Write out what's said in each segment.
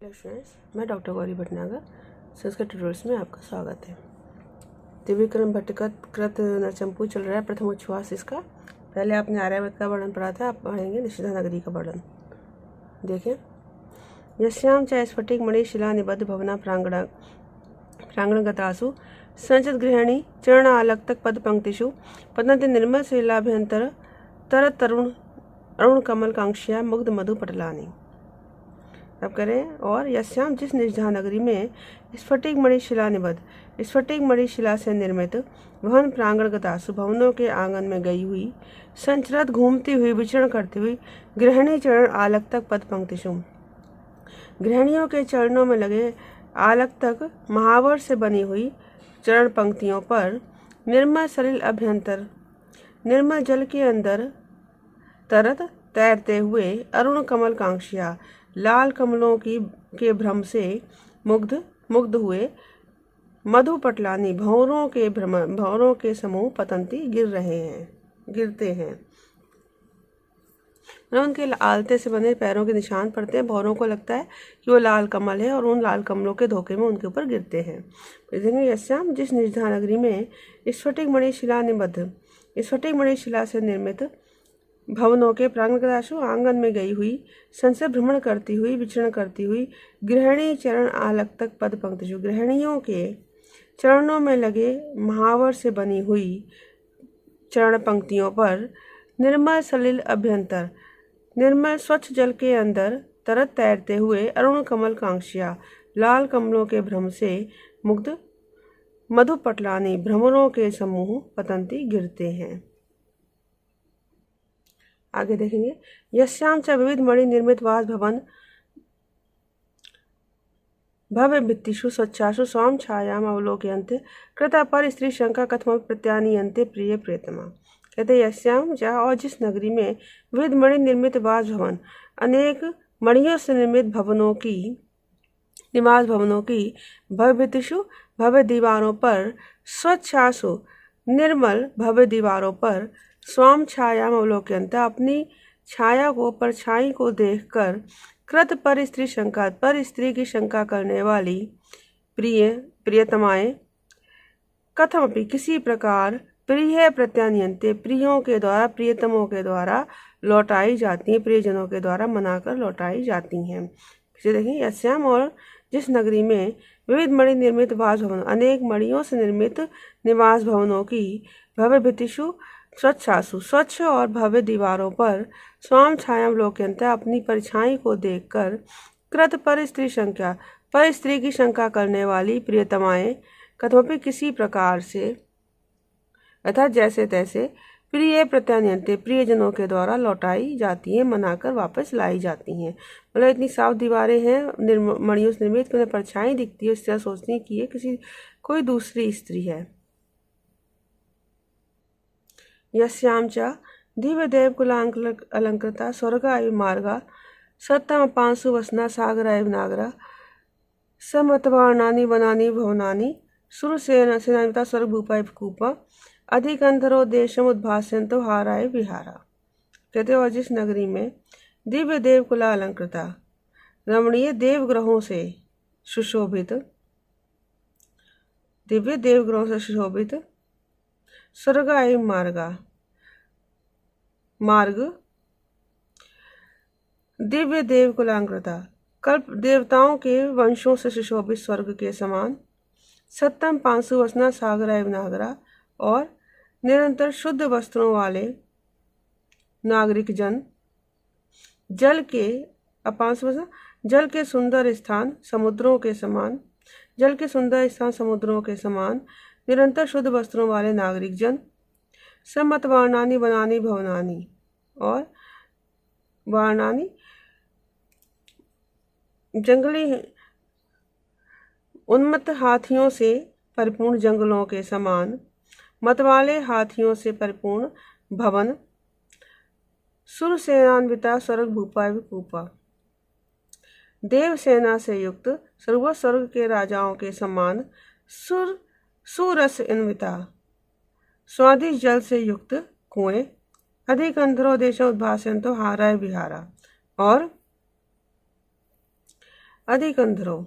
Hello students, मैं doctor Gauri Bhatnagar. Sanskrit tutorials में आपका स्वागत है। त्रिविक्रम भट्टकृत नरचंपू चल रहा है, प्रथम उच्छ्वास इसका। पहले आपने आर्यावर्त का वर्णन पढ़ा था, आप पढ़ेंगे निषिद्धा नगरी का वर्णन। देखें, यस्याम च स्फटिक मणि शिला निबद्ध भवना प्रांगणगतासु संचित गृहिणी चरण आलक्तक पद पंक्तिषु पतंति निर्मल शीलाभ्यंतर तर तरुण अरुण कमल कांक्षिया मुग्ध मधु पटलानी। अब करें, और यस्याम जिस निषिद्धा नगरी में स्फटिक मणि शिला निबद्ध स्फटिक मणि शिला से निर्मित भवन प्रांगणगतासु भवनों के आंगन में गई हुई संचरत घूमती हुई विचरण करती हुई गृहिणी चरण आलक तक पद पंक्तिषु गृहिणियों के चरणों में लगे आलक तक महावर से बनी हुई चरण पंक्तियों पर निर्मल सलिल अभ्यंतर निर्मल जल के अंदर तरत तैरते हुए अरुण कमल कांक्षिया लाल कमलों के भ्रम से मुग्ध हुए मधु पटलानी भंवरों के समूह पतंती गिरते हैं। उनके आलते से बने पैरों के निशान पड़ते हैं। भंवरों को लगता है कि वो लाल कमल है और उन लाल कमलों के धोखे में उनके ऊपर गिरते हैं। यस्याम जिस निषिद्धा नगरी में स्फटिक मणि शिला से निर्मित भवनों के प्रांगणगतासु आंगन में गई हुई संसद भ्रमण करती हुई विचरण करती हुई गृहिणी चरण आलक तक पद पंक्तिषु गृहिणियों के चरणों में लगे महावर से बनी हुई चरण पंक्तियों पर निर्मल सलिल अभ्यंतर निर्मल स्वच्छ जल के अंदर तरत तैरते हुए अरुण कमल कांक्षिया लाल कमलों के भ्रम से मुग्ध मधु पटलानी भ्रमरों के समूह पतंती गिरते हैं। आगे देखेंगे, यस्याम च विविध मणि निर्मित वास भवन भव्य भित्तिषु स्वच्छासु स्वाम छायाम अवलोकयन्ते कृता पर स्त्री शंका कथम प्रत्यानीयन्ते प्रिय प्रियतमा। कहते यस्याम च, और जिस नगरी में विविध मणि निर्मित वास भवन अनेक मणियों से निर्मित निवास भवनों की भव्य भित्तिषु भव्य दीवारों पर स्वच्छासु निर्मल भव्य दीवारों पर स्वाम छायाम अवलोकयन्ते अपनी छाया को परछाई को देखकर कृत पर स्त्री की शंका करने वाली प्रियतमाएं कथमपि किसी प्रकार प्रिय प्रत्यानीयन्ते प्रियों के द्वारा प्रियतमों के द्वारा लौटाई जाती हैं, प्रियजनों के द्वारा मनाकर लौटाई जाती हैं। देखिए, यस्याम और जिस नगरी में विविध मणि निर्मित वास भवन अनेक मणियों से निर्मित निवास भवनों की भव्य भित्तिषु स्वच्छासु स्वच्छ और भव्य दीवारों पर स्वाम छायाम लोकयन्ते अपनी परछाई को देखकर कृत पर स्त्री की शंका करने वाली प्रियतमाएं कथमपि किसी प्रकार से अर्थात जैसे तैसे प्रिय प्रत्यानीयन्ते प्रियजनों के द्वारा लौटाई जाती हैं, मनाकर वापस लाई जाती हैं। मतलब इतनी साफ दीवारें हैं मणियों से निर्मित, उन्हें परछाई दिखती है, इस तरह सोचती है कि ये कोई दूसरी स्त्री है। यस्याम च दिव्य देव कुलालंकृता स्वर्ग आयु मार्गा सत्तम पांसु वसना सागर आयु नागरा समतवार्णानि वनानि भवनानि सुरसेनानिता स्वर्ग भूपाय कूपा अधिकंधरो देशम उद्भास्यन्तो हाराय विहारा। कहते और जिस नगरी में दिव्य देव कुला अलंकृता रमणीय देवग्रहों से सुशोभित स्वर्ग आयु मार्ग दिव्य देव कुलांकृता कल्प देवताओं के वंशों से सुशोभित स्वर्ग के समान सत्तम पांसु वसना सागर आयु नागरा और निरंतर शुद्ध वस्त्रों वाले नागरिक जन जल के सुंदर स्थान समुद्रों के समान निरंतर शुद्ध वस्त्रों वाले नागरिक जन सम्मत वर्णानी वनानी भवनानी और वर्णानी जंगली उन्मत्त हाथियों से परिपूर्ण जंगलों के समान मतवाले हाथियों से परिपूर्ण भवन सुरसेनान्विता स्वर्ग भूपाय कूपा देव सेना से युक्त स्वर्ग के राजाओं के समान सुरस अन्विता स्वादिष्ट जल से युक्त कुएं अधिक अंधरो देशों उद्भास्यन्तो हाराय विहारा और अधिकंधरो,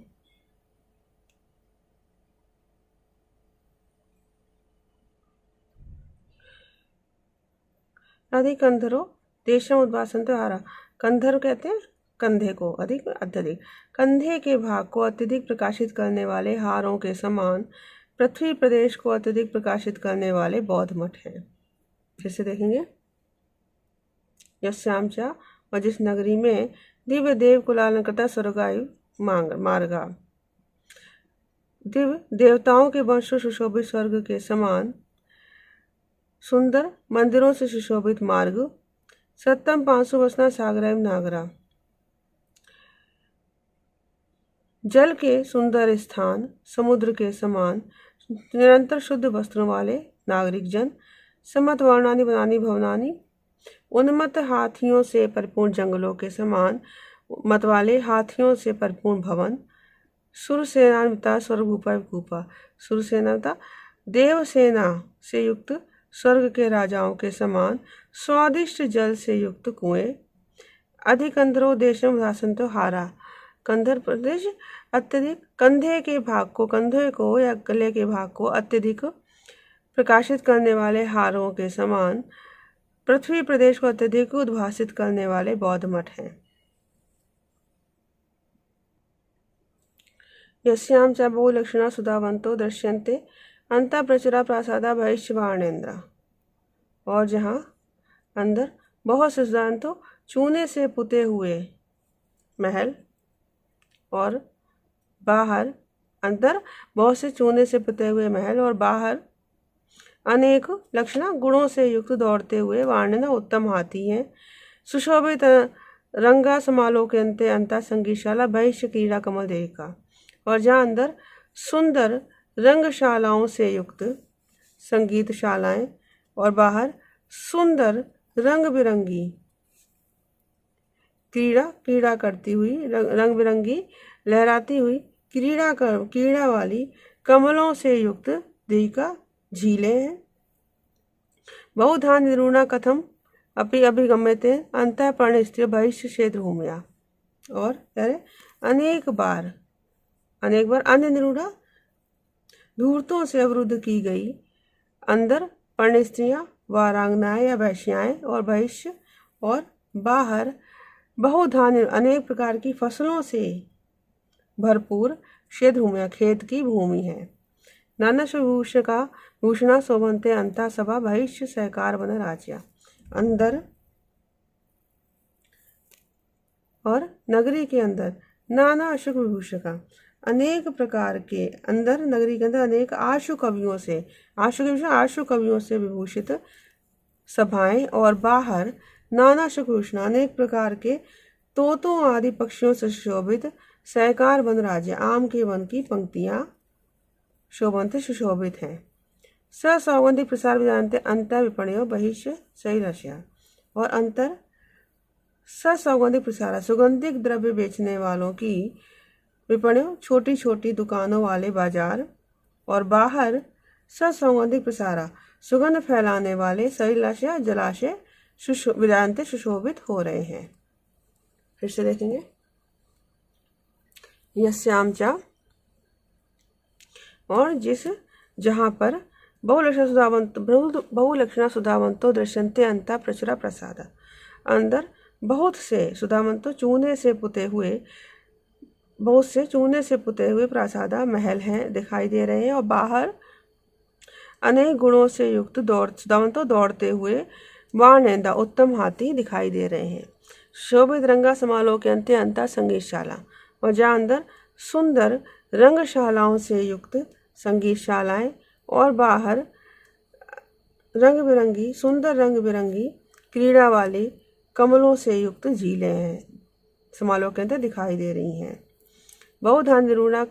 अधिकंधरो देशम उद्वासंत हारा। कंधर कहते हैं कंधे को, अधिक अत्यधिक, कंधे के भाग को अत्यधिक प्रकाशित करने वाले हारों के समान पृथ्वी प्रदेश को अत्यधिक प्रकाशित करने वाले बौद्ध मठ हैं। फिर से देखेंगे, यस्याम चा, और जिस नगरी में दिव्य देव कुलालंकृता स्वर्गायु मार्गा, दिव्य देवताओं के वंशों सुशोभित स्वर्ग के समान सुंदर मंदिरों से सुशोभित मार्ग, सत्तम 500 वसना सागरायम नागरा, जल के सुंदर स्थान समुद्र के समान निरंतर शुद्ध वस्त्रों वाले नागरिक जन, समत वर्णानी बनानी भवनानी, उन्मत्त हाथियों से परिपूर्ण जंगलों के समान मत वाले हाथियों से परिपूर्ण भवन, सुरसेना स्वर्गभूपा विकूपा, सुरसेना देवसेना से युक्त स्वर्ग के राजाओं के समान स्वादिष्ट जल से युक्त कुएं, अधिकंधरो देशम उदासंतो हारा, कंधर प्रदेश अत्यधिक कंधे के भाग को, कंधे को या गले के भाग को अत्यधिक प्रकाशित करने वाले हारों के समान पृथ्वी प्रदेश को अत्यधिक उद्भासित करने वाले बौद्ध मठ हैं। यस्याम च बहुलक्षणा सुधावंतो दृश्यन्ते अंता प्रचुरा प्रासादा भविष्यवाणेन्द्र, और जहाँ अंदर बहुत से सुधावंतो चूने से पुते हुए महल और बाहर, अंदर बहुत से चूने से पुते हुए महल और बाहर अनेक लक्षणा गुणों से युक्त दौड़ते हुए वाणिना उत्तम हाथी हैं, सुशोभित रंगा समालोह के अंते अंता संगीतशाला भविष्य क्रीड़ा कमल देविका, और जहाँ अंदर सुंदर रंगशालाओं से युक्त संगीतशालाएं और बाहर सुंदर रंग बिरंगी क्रीड़ा करती हुई, रंग बिरंगी लहराती हुई क्रीड़ा वाली कमलों से युक्त देविका झीलें हैं। बहुधा निरूणा कथम अपि अभिगम्यते अंतः प्रणिस्त्य भविष्य क्षेत्र भूमिया, और अनेक बार अन्य निरूढ़ा धूर्तों से अवरुद्ध की गई अंदर पर्णस्त्रियां वारांगनाएं या वैश्याएं, और भविष्य और बाहर बहुधान्य अनेक प्रकार की फसलों से भरपूर क्षेत्र भूमिया खेत की भूमि है। नाना सुभूष का भूषणा शोभनते अंता सभा भविष्य सहकार बन राज्य, अंदर और नगरी के अंदर नाना अशुक विभूषण का अनेक प्रकार के, अंदर नगरी के अंदर अनेक आशु कवियों से विभूषित सभाएं, और बाहर नाना शुभूषण अनेक प्रकार के तोतों आदि पक्षियों से शोभित सहकार वन राज्य, आम के वन की पंक्तियां शोभनते सुशोभित हैं। सौगंधी प्रसार जानते अंतर विपणियों बहिष्य सही रशिया, और अंतर सौगंधी प्रसार सुगंधिक द्रव्य बेचने वालों की विपणियों छोटी छोटी दुकानों वाले बाजार, और बाहर सौगंधिक प्रसारा सुगंध फैलाने वाले सैलाशय जलाशय विदांते सुशोभित हो रहे हैं। फिर से देखेंगे, यस्याम चा, और जिस जहाँ पर बहुलक्षणा सुधावंतो दृश्यन्ते अंता प्रचुरा प्रसाद, अंदर बहुत से सुधावंतो चूने से पुते हुए प्रासादा महल हैं दिखाई दे रहे हैं, और बाहर अनेक गुणों से युक्त सुधावंतो दौड़ते हुए वाणेंदा उत्तम हाथी दिखाई दे रहे हैं। शोभित रंगा समालोह के अंत्य अंता संगीतशाला, और जहाँ अंदर सुंदर रंगशालाओं से युक्त संगीतशालाएं, और बाहर सुंदर रंग बिरंगी क्रीड़ा वाली कमलों से युक्त झीलें हैं, समालोह के अंदर दिखाई दे रही हैं। बहुधा निरूणा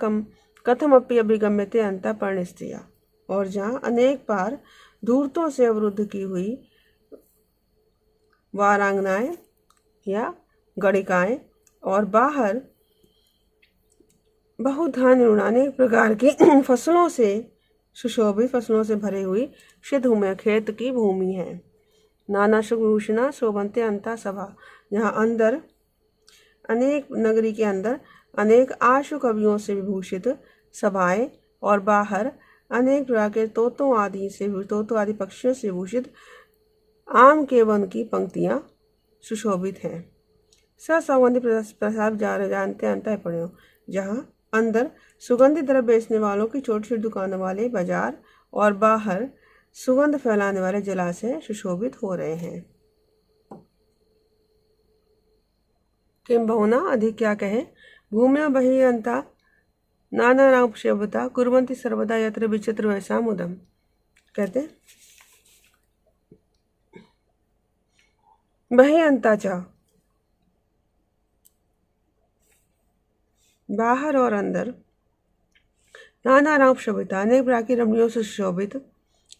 कथम अपि अभिगम्यते अंता पर्णस्त्रिया, और जहाँ अनेक बार धूर्तों से अवरुद्ध की हुई वारांगनाएं या गणिकाएं, और बाहर बहुधा निरूणा अनेक प्रकार की फसलों से सुशोभित फसलों से भरी हुई क्षेत्र खेत की भूमि है। नाना सुभूषणा शोभनते अंता सभा, यहाँ अंदर अनेक नगरी के अंदर अनेक आशु कवियों से विभूषित सभाएं और बाहर अनेक प्रकार के तोतों आदि पक्षियों से विभूषित आम के वन की पंक्तियां सुशोभित हैं। ससंबंधी प्रसाद जानते अंतर पड़े, जहां अंदर सुगंधी द्रव्य बेचने वालों की छोटी छोटी दुकानों वाले बाजार और बाहर सुगंध फैलाने वाले जलाशय सुशोभित हो रहे हैं। किम बहुना अधिक क्या कहे, भूम्या बहि अंता नाना राम शब्दा कुर्वन्ति सर्वदा यत्र विचित्र वैसा मुदम। कहते बहि अंता चा, बाहर और अंदर, नाना राम शोभिता अनेक प्रकार की रमणियों से सुशोभित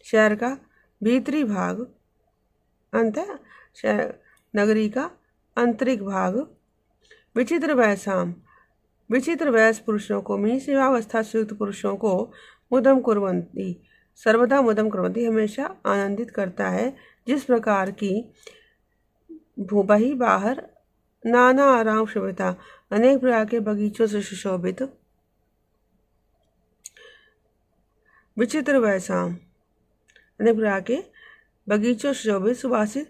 शहर का भीतरी भाग, अंत नगरी का आंतरिक भाग, विचित्र वैस पुरुषों को मीन्स युवावस्था से युक्त पुरुषों को मुदम कुर्वन्ति सर्वदा मुदम कुर्वन्ति हमेशा आनंदित करता है, जिस प्रकार की बही बाहर नाना आराम शोभिता अनेक प्रकार के बगीचों से सुशोभित, विचित्र वैसाम अनेक प्रकार के बगीचों से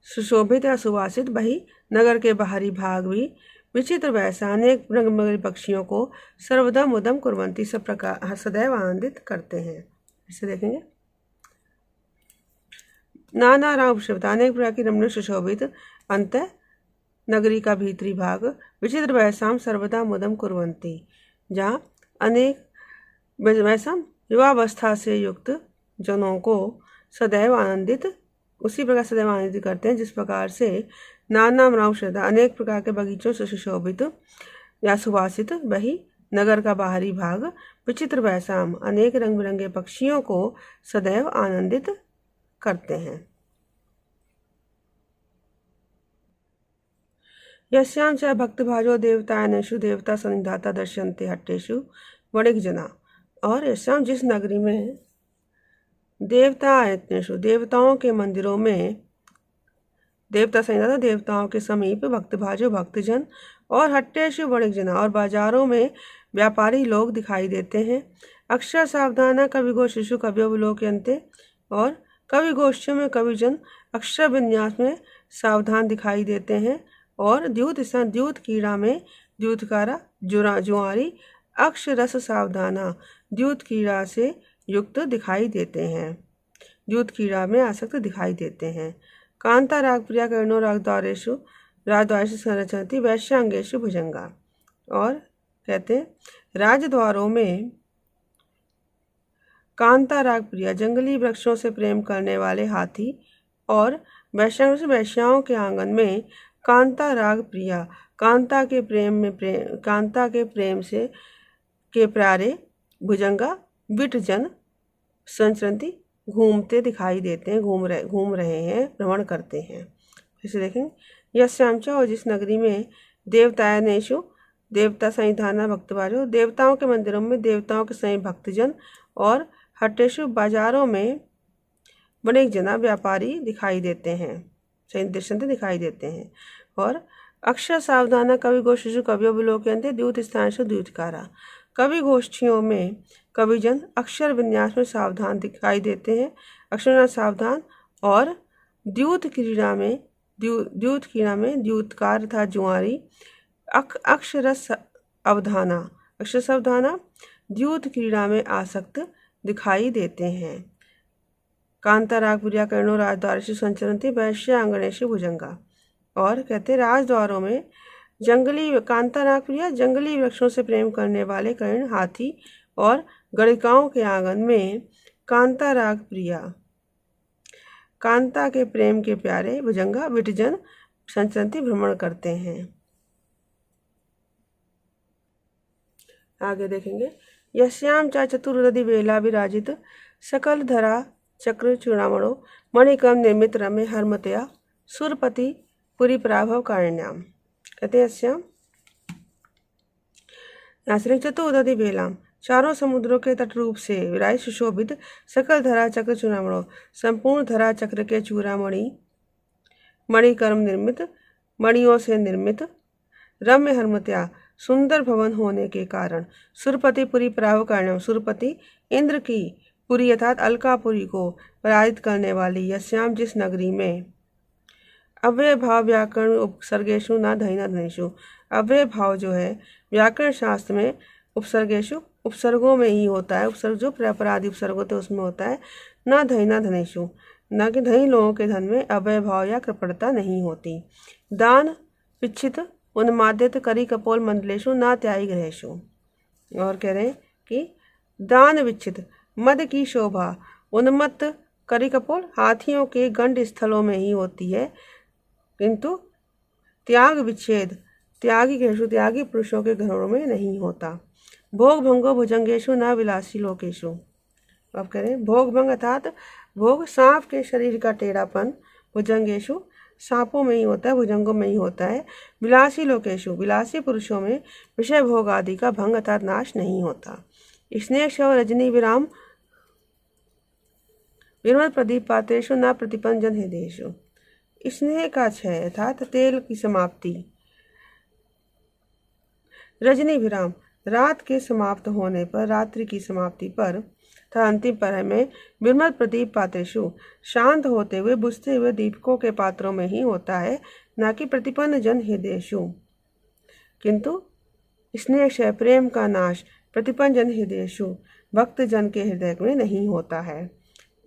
सुशोभित या सुवासित बही नगर के बाहरी भाग भी विचित्र वैसा अनेक रंगबिरंगे पक्षियों को सर्वदा मुदम कुर्वन्ति सब प्रकार सदैव आनंदित करते हैं। इसे देखेंगे, नाना राम शब्द अनेक प्रकार की रमणीय सुशोभित अंत नगरी का भीतरी भाग, विचित्र वैसाम सर्वदा मुदम कुर्वन्ति, जहाँ अनेक वैसाम युवावस्था से युक्त जनों को सदैव आनंदित उसी प्रकार सदैव आनंदित करते हैं, जिस प्रकार से नाना राम श्रद्धा अनेक प्रकार के बगीचों से सुशोभित या सुवासित वही नगर का बाहरी भाग, विचित्र वैसाम अनेक रंग बिरंगे पक्षियों को सदैव आनंदित करते हैं। यस्याम च भक्तभाजो देवतायनेषु देवता सन्निधाता दर्शन्ते हट्टेषु वणिक जना। और यस्याम जिस नगरी में देवतायनेषु देवताओं के मंदिरों में देवता सन्निधाता देवताओं के समीप भक्तभाजो भक्तजन और हट्टेषु वणिक जना और बाजारों में व्यापारी लोग दिखाई देते हैं। अक्षर सावधाना कवि गोष्ठिषु कवियो विलोक्यन्ते और कवि गोष्ठियों में कविजन अक्षर विन्यास में सावधान दिखाई देते हैं। और द्यूत कीड़ा में द्यूतकारा जुआरी अक्षरस सावधाना द्यूत कीड़ा से युक्त दिखाई देते हैं, द्यूत कीड़ा में आसक्त दिखाई देते हैं। कांता राग प्रिया कर्णो रागद्वारेषु संरचनति वैश्यांगेषु भुजंगा। और कहते हैं राजद्वारों में कांता राग प्रिया जंगली वृक्षों से प्रेम करने वाले हाथी और वैश्याओं के आंगन में कांता राग प्रिया कांता के प्रेम से के प्यारे भुजंगा विटजन संचरती घूमते दिखाई देते हैं, घूम रहे हैं, भ्रमण करते हैं। फिर से देखेंगे, यस्यामचा और जिस नगरी में देवतायनेषु देवता सन्निधाना भक्तभाजो देवताओं के मंदिरों में देवताओं के सही भक्तजन और हट्टेषु बाजारों में वणिक जना व्यापारी दिखाई देते हैं, सही दृश्यंते दिखाई देते हैं। और अक्षर सावधाना कवि गोष्ठिषु कवियो विलोक्यन्ते द्यूत स्थानेषु द्यूतकारा कवि गोष्ठियों में कविजन अक्षर विन्यास में सावधान दिखाई देते हैं, अक्षर सावधान। और द्यूत कीड़ा में द्यूतकार तथा जुआरी अक्षरस सावधाना द्यूत कीड़ा में आसक्त दिखाई देते हैं। कांता राग प्रिया कर्णो राजद्वारेषु संचरन्ति वैश्यांगनेषु भुजंगा। और कहते राजद्वारों में कांता राग प्रिया जंगली वृक्षों से प्रेम करने वाले कर्ण हाथी और गणिकाओं के आंगन में कांता राग प्रिया कांता के प्रेम के प्यारे भुजंगा विटजन संचरन्ति भ्रमण करते हैं। आगे देखेंगे, यस्याम चा चतुर्दधि वेला विराजित सकल धरा चक्र चूड़ामणो मणिकम निर्मित रमे हरमतया सुरपति पुरी प्राभव कारिण्याम। कहते यस्याम चतुर्दधि वेलाम चारों समुद्रों के तट रूप से विराजित सुशोभित सकल धरा चक्र चूड़ामणो संपूर्ण धरा चक्र के चूड़ामणि मणिकर्म निर्मित मणियों से निर्मित रम्य हरमतया सुंदर भवन होने के कारण सुरपति पुरी पराभव करने, सुरपति इंद्र की पुरी अर्थात अलकापुरी को पराजित करने वाली यस्याम जिस नगरी में अव्यय भाव व्याकरण उपसर्गेशु न धैना धनेशु, अव्यय भाव जो है व्याकरण शास्त्र में उपसर्गेशु उपसर्गों में ही होता है, उपसर्ग जो अपराधी उपसर्ग होते हैं उसमें होता है, न धैना धनेशु न कि धनी लोगों के धन में अव्यय भाव या कृपणता नहीं होती। दान विच्छित उन्मादित करी कपोल मंडलेशु न त्यागी ग्रहेशु, और कह रहे हैं कि दान विच्छित मद की शोभा उन्मत्त करी कपोल हाथियों के गंड स्थलों में ही होती है, किंतु त्याग विच्छेद त्यागी ग्रहेशु त्यागी पुरुषों के घरों में नहीं होता। भोग भंगो भुजंगेशु न विलासी लोकेशु, अब कह रहे हैं भोग भंग अर्थात भोग सांप के शरीर का टेढ़ापन, भुजंगेशु सांपों में ही होता है, भुजंगों में ही होता है। विलासी लोकेशु विलासी पुरुषों में विषय भोग आदि का भंग अर्थात नाश नहीं होता। स्नेह शव रजनी विराम विनोद प्रदीप पात्रेशु न प्रतिपंजन हृदयेषु, स्नेह का क्षय अर्थात तेल की समाप्ति, रजनी विराम रात के समाप्त होने पर, रात्रि की समाप्ति पर तथा अंतिम प्रहर में विमल प्रदीप पात्रेशु शांत होते हुए बुझते हुए दीपकों के पात्रों में ही होता है, न कि प्रतिपन्न जन हृदयेषु, किंतु स्नेह क्षय प्रेम का नाश प्रतिपन्न जन हृदयेषु भक्त जन के हृदय में नहीं होता है।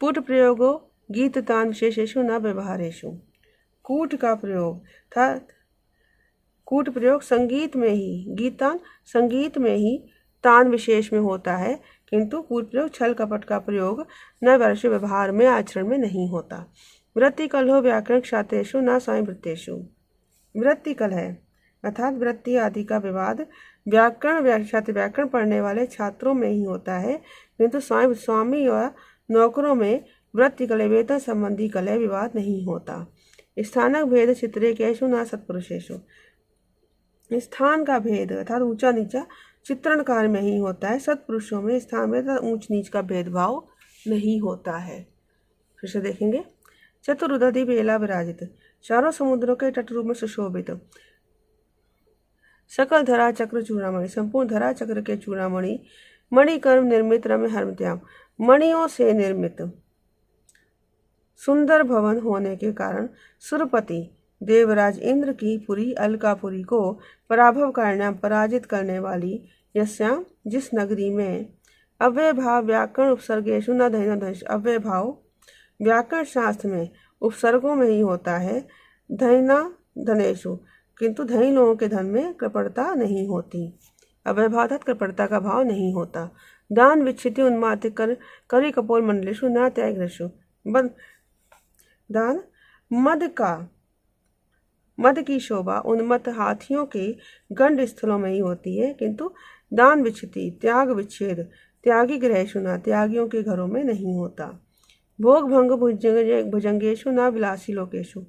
पुट प्रयोगो गीत तान विशेषेषु न व्यवहारेषु, कूट का प्रयोग था, कूट प्रयोग संगीत में ही, गीतान संगीत में ही, तान विशेष में होता है, किंतु कूट प्रयोग छल कपट का प्रयोग न वर्ष व्यवहार में आचरण में नहीं होता। वृत्ति कलहो व्याकरण क्षात्रेषु न स्वामी वृत्तेषु, वृत्ति कलह अर्थात वृत्ति आदि का विवाद व्याकरण पढ़ने वाले छात्रों में ही होता है, किंतु स्वामी व नौकरों में वृत्ति कलह वेतन संबंधी कलह विवाद नहीं होता। स्थानक भेद चित्रेकेषु न सत्पुरुषेषु, स्थान का भेद अर्थात ऊंचा नीचा चित्रण कार्य में ही होता है, सत्पुरुषों में स्थान भेद ऊंच नीच का भेदभाव नहीं होता है। फिर से देखेंगे, चतुरुदधि बेला विराजित चारों समुद्रों के तट रूप में सुशोभित, सकल धरा चक्र चूड़ामणि संपूर्ण धरा चक्र के चूड़ामणि, मणिकर्म निर्मित रम्य हर्मत्याम मणियों से निर्मित सुंदर भवन होने के कारण सुरपति देवराज इंद्र की पुरी अलकापुरी को पराजित करने वाली यस्याम जिस नगरी में अव्यय भाव व्याकरण उपसर्गेशु न धैना धनेश, अव्यय भाव व्याकरण शास्त्र में उपसर्गों में ही होता है, धैना धनेशु किंतु धनी लोगों के धन में कृपणता नहीं होती, अव्यय भाव अर्थात कृपणता का भाव नहीं होता। दान विच्छिति उन्माद करी कपोल मंडलेशु न त्याग ग्रहेशु, दान मद की शोभा उन्मत्त हाथियों के गंड स्थलों में ही होती है, किंतु दान विच्छिति त्याग विच्छेद त्यागी ग्रहेशु न त्यागियों के घरों में नहीं होता। भोग भंग भुजंगेशु न विलासी लोकेशु,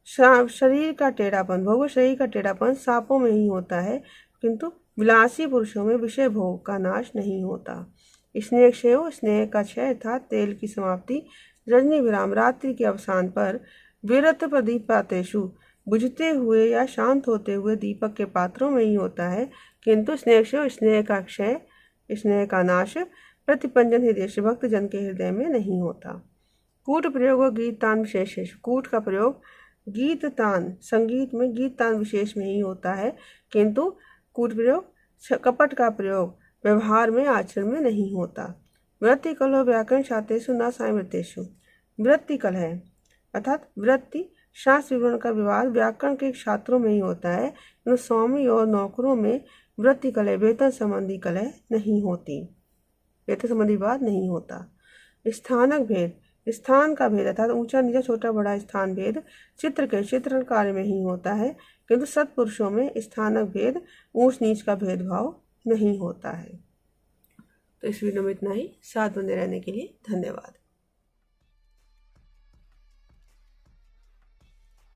शरीर का टेढ़ापन भोग शरीर का टेढ़ापन सांपों में ही होता है, किंतु विलासी पुरुषों में विषय भोग का नाश नहीं होता। स्नेह क्षय स्नेह का क्षय अर्थात तेल की समाप्ति, रजनी विराम रात्रि के अवसान पर, विरत प्रदीप पात्रेषु बुझते हुए या शांत होते हुए दीपक के पात्रों में ही होता है, किंतु स्नेह क्षय स्नेह का क्षय स्नेह का नाश प्रतिपंजन हृदय भक्त जन के हृदय में नहीं होता। कूट प्रयोग और गीत तान विशेष, कूट का प्रयोग गीत तान संगीत में गीत तान विशेष में ही होता है, किंतु कूट प्रयोग कपट का प्रयोग व्यवहार में आचरण में नहीं होता। वृत्ति कलह व्याकरण शास्त्रेषु न साई वृत्तेषु, वृत्ति कलह अर्थात वृत्ति शास्त्र विवरण का विवाद व्याकरण के छात्रों में ही होता है, किंतु स्वामी और नौकरों में वृत्ति कलह वेतन संबंधी कलह नहीं होती, वेतन संबंधी विवाद नहीं होता। स्थानक भेद स्थान का भेद अर्थात ऊंचा नीचा छोटा बड़ा स्थान भेद चित्र के चित्रण कार्य में ही होता है, किंतु सत्पुरुषों में स्थानक भेद ऊंच नीच का भेदभाव नहीं होता है। तो इस वीडियो में इतना ही। साथ बने रहने के लिए धन्यवाद।